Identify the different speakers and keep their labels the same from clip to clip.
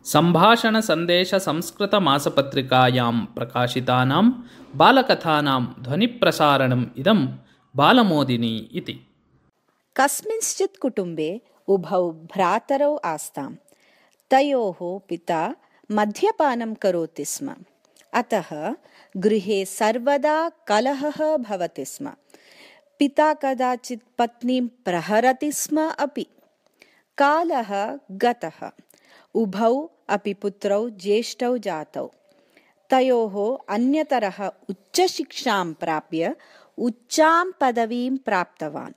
Speaker 1: सम्भाषणसन्देशसंस्कृतमासपत्रिकायां प्रकाशितानां बालकथानां ध्वनिप्रसारणम् इदं बालमोदिनी इति।
Speaker 2: कस्मिंश्चित् कुटुम्बे उभौ भ्रातरौ आस्ताम्। तयोः पिता मद्यपानं करोति स्म। अतः गृहे सर्वदा कलहः भवति स्म। पिता कदाचित् पत्नीं प्रहरति स्म अपि। कालः गतः। उभौ अपि पुत्रौ ज्येष्ठौ जातौ। तयोः अन्यतरः उच्चशिक्षां प्राप्य उच्चां पदवीं प्राप्तवान्।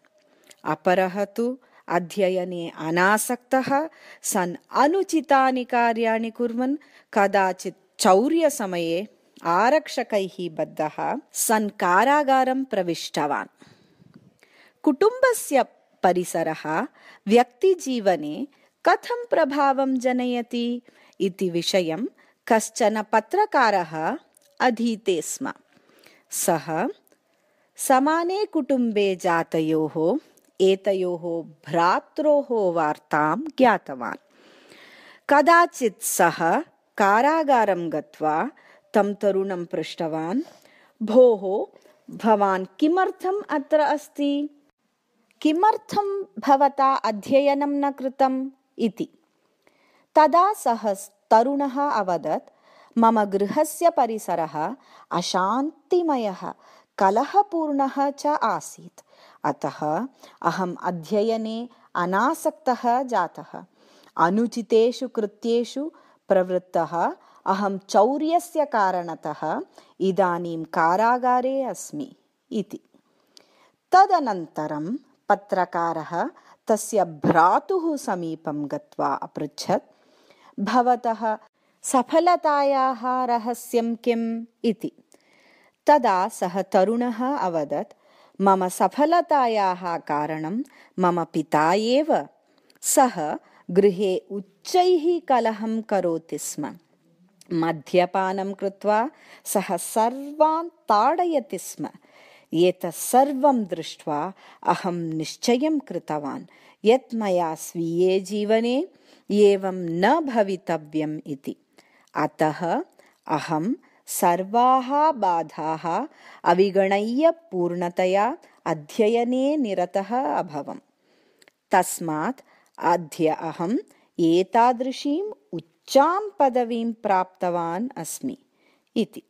Speaker 2: अपरः तु अध्ययने अनासक्तः सन् अनुचितानि कार्याणि कुर्वन् कदाचित् चौर्यसमये आरक्षकैः बद्धः सन् कारागारं प्रविष्टवान्। कुटुम्बस्य परिसरः व्यक्तिजीवने कथं प्रभावं जनयति इति विषयं कश्चन पत्रकारः अधीते स्म। सः समाने कुटुम्बे जातयोः एतयोः भ्रात्रोः वार्तां ज्ञातवान्। कदाचित् सः कारागारं गत्वा तं तरुणं पृष्टवान्, भोः, भवान् किमर्थम् अत्र अस्ति? किमर्थं भवता अध्ययनं न कृतम् इति। तदा सः तरुणः अवदत्, मम गृहस्य परिसरः अशान्तिमयः कलहपूर्णः च आसीत्। अतः अहम् अध्ययने अनासक्तः जातः। अनुचितेषु कृत्येषु प्रवृत्तः अहं चौर्यस्य कारणतः इदानीं कारागारे अस्मि इति। तदनन्तरं पत्रकारः तस्य भ्रातुः समीपं गत्वा अपृच्छत्, भवतः सफलतायाः रहस्यं किम् इति। तदा सः तरुणः अवदत्, मम सफलतायाः कारणं मम पिता एव। सः गृहे उच्चैः कलहं करोति स्म। मद्यपानं कृत्वा सः सर्वान् ताडयति स्म। एतत् सर्वं दृष्ट्वा अहं निश्चयं कृतवान् यत् मया स्वीये जीवने एवं न भवितव्यम् इति। अतः अहं सर्वाः बाधाः अविगणय्य पूर्णतया अध्ययने निरतः अभवम्। तस्मात् अद्य अहम् एतादृशीम् उच्चां पदवीं प्राप्तवान् अस्मि इति।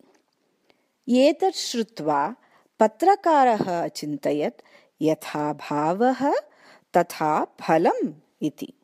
Speaker 2: एतत् श्रुत्वा पत्रकारः अचिन्तयत्, यथा भावः तथा फलम् इति।